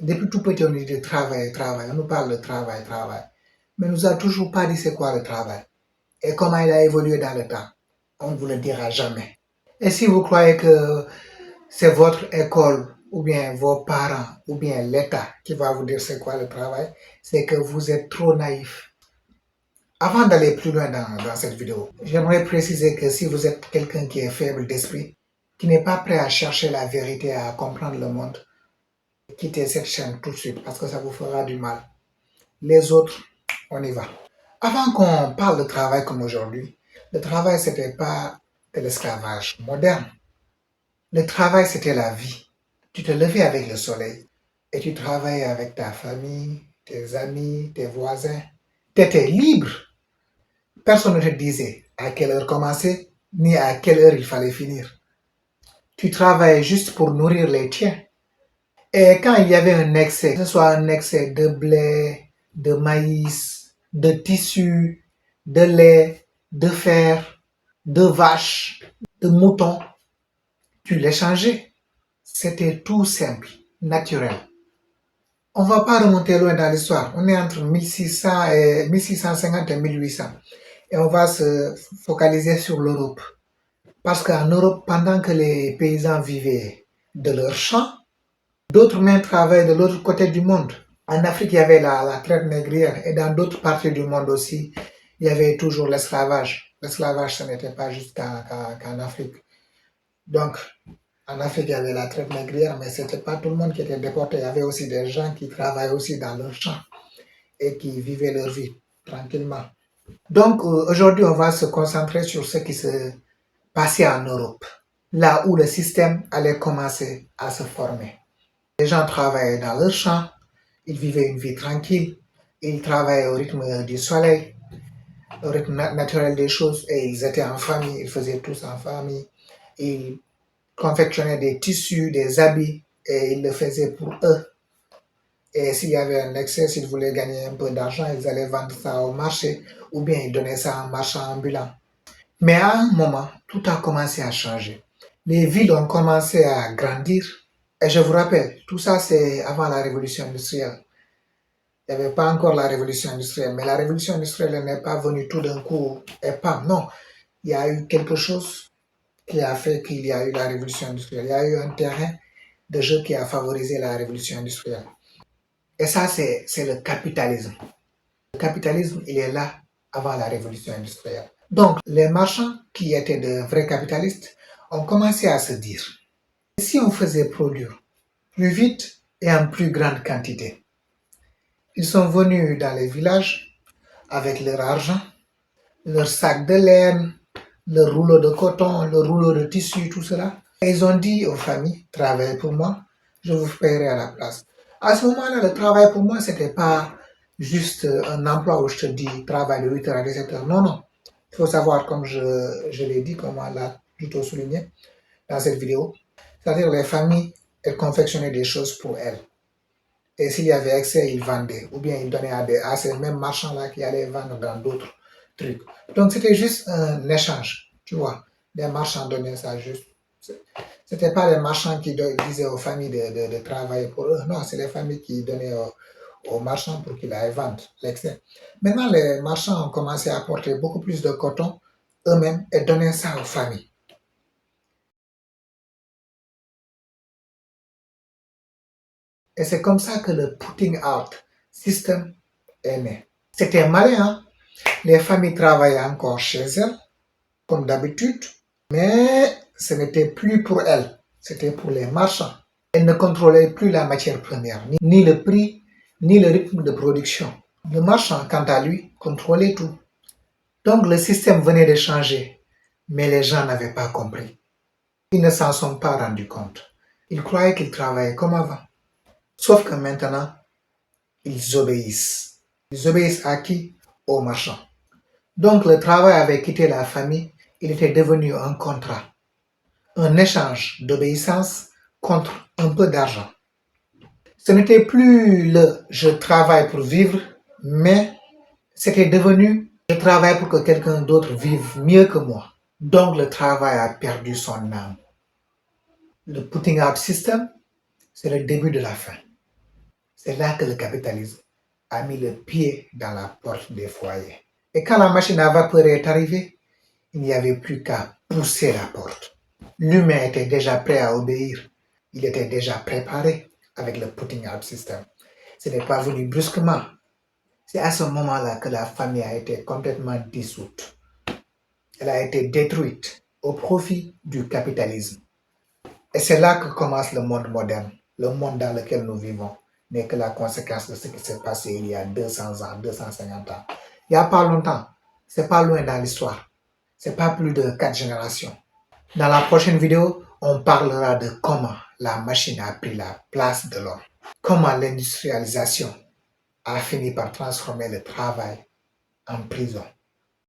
Depuis tout petit, on dit de travail, travail. On nous parle de travail, travail. Mais on nous a toujours pas dit c'est quoi le travail et comment il a évolué dans le temps. On ne vous le dira jamais. Et si vous croyez que c'est votre école ou bien vos parents ou bien l'État qui va vous dire c'est quoi le travail, c'est que vous êtes trop naïf. Avant d'aller plus loin dans cette vidéo, j'aimerais préciser que si vous êtes quelqu'un qui est faible d'esprit, qui n'est pas prêt à chercher la vérité, à comprendre le monde, quittez cette chaîne tout de suite parce que ça vous fera du mal. Les autres, on y va. Avant qu'on parle de travail comme aujourd'hui, le travail, c'était pas de l'esclavage moderne. Le travail, c'était la vie. Tu te levais avec le soleil et tu travaillais avec ta famille, tes amis, tes voisins. Tu étais libre. Personne ne te disait à quelle heure commencer, ni à quelle heure il fallait finir. Tu travaillais juste pour nourrir les tiens. Et quand il y avait un excès, que ce soit un excès de blé, de maïs, de tissu, de lait, de fer, de vache, de mouton, tu l'échangeais. C'était tout simple, naturel. On ne va pas remonter loin dans l'histoire. On est entre 1600 et 1650 et 1800. Et on va se focaliser sur l'Europe. Parce qu'en Europe, pendant que les paysans vivaient de leurs champs, d'autres mains travaillaient de l'autre côté du monde. En Afrique, il y avait la traite négrière et dans d'autres parties du monde aussi, il y avait toujours l'esclavage. L'esclavage, ce n'était pas juste qu'en Afrique. Donc, en Afrique, il y avait la traite négrière, mais ce n'était pas tout le monde qui était déporté. Il y avait aussi des gens qui travaillaient aussi dans leurs champs et qui vivaient leur vie tranquillement. Donc, aujourd'hui, on va se concentrer sur ce qui se passait en Europe, là où le système allait commencer à se former. Les gens travaillaient dans leurs champs, ils vivaient une vie tranquille, ils travaillaient au rythme du soleil, au rythme naturel des choses, et ils étaient en famille, ils faisaient tous en famille, ils confectionnaient des tissus, des habits, et ils le faisaient pour eux. Et s'il y avait un excès, s'ils voulaient gagner un peu d'argent, ils allaient vendre ça au marché, ou bien ils donnaient ça à un marchand ambulant. Mais à un moment, tout a commencé à changer. Les villes ont commencé à grandir. Et je vous rappelle, tout ça c'est avant la révolution industrielle. Il n'y avait pas encore la révolution industrielle, mais la révolution industrielle n'est pas venue tout d'un coup et pam, non. Il y a eu quelque chose qui a fait qu'il y a eu la révolution industrielle. Il y a eu un terrain de jeu qui a favorisé la révolution industrielle. Et ça, c'est le capitalisme. Le capitalisme, il est là avant la révolution industrielle. Donc, les marchands qui étaient de vrais capitalistes ont commencé à se dire, si on faisait produire plus vite et en plus grande quantité, ils sont venus dans les villages avec leur argent, leur sac de laine, leur rouleau de coton, leur rouleau de tissu, tout cela. Et ils ont dit aux familles, travaillez pour moi, je vous paierai à la place. À ce moment-là, le travail pour moi, c'était pas juste un emploi où je te dis travail de 8h à 17h. Non, non. Il faut savoir, comme je l'ai dit, comme on l'a plutôt souligné dans cette vidéo, c'est-à-dire les familles, elles confectionnaient des choses pour elles. Et s'il y avait excès, ils vendaient. Ou bien ils donnaient à ces mêmes marchands-là qui allaient vendre dans d'autres trucs. Donc c'était juste un échange, tu vois. Les marchands donnaient ça juste. C'était pas les marchands qui disaient aux familles de travailler pour eux. Non, c'est les familles qui donnaient aux marchands pour qu'ils aillent vendre l'excès. Maintenant, les marchands ont commencé à apporter beaucoup plus de coton eux-mêmes et donner ça aux familles. Et c'est comme ça que le putting out system est né. C'était malin, hein? Les familles travaillaient encore chez elles, comme d'habitude, mais ce n'était plus pour elles, c'était pour les marchands. Elles ne contrôlaient plus la matière première, ni le prix, ni le rythme de production. Le marchand, quant à lui, contrôlait tout. Donc le système venait de changer, mais les gens n'avaient pas compris. Ils ne s'en sont pas rendus compte. Ils croyaient qu'ils travaillaient comme avant. Sauf que maintenant, ils obéissent. Ils obéissent à qui? Aux marchands. Donc le travail avait quitté la famille, il était devenu un contrat, un échange d'obéissance contre un peu d'argent. Ce n'était plus le je travaille pour vivre, mais c'était devenu je travaille pour que quelqu'un d'autre vive mieux que moi. Donc le travail a perdu son âme. Le putting out system, c'est le début de la fin. C'est là que le capitalisme a mis le pied dans la porte des foyers. Et quand la machine à vapeur est arrivée, il n'y avait plus qu'à pousser la porte. L'humain était déjà prêt à obéir. Il était déjà préparé avec le putting out system. Ce n'est pas venu brusquement. C'est à ce moment-là que la famille a été complètement dissoute. Elle a été détruite au profit du capitalisme. Et c'est là que commence le monde moderne. Le monde dans lequel nous vivons n'est que la conséquence de ce qui s'est passé il y a 200 ans, 250 ans. Il n'y a pas longtemps. C'est pas loin dans l'histoire. C'est pas plus de 4 générations. Dans la prochaine vidéo, on parlera de comment la machine a pris la place de l'homme. Comment l'industrialisation a fini par transformer le travail en prison.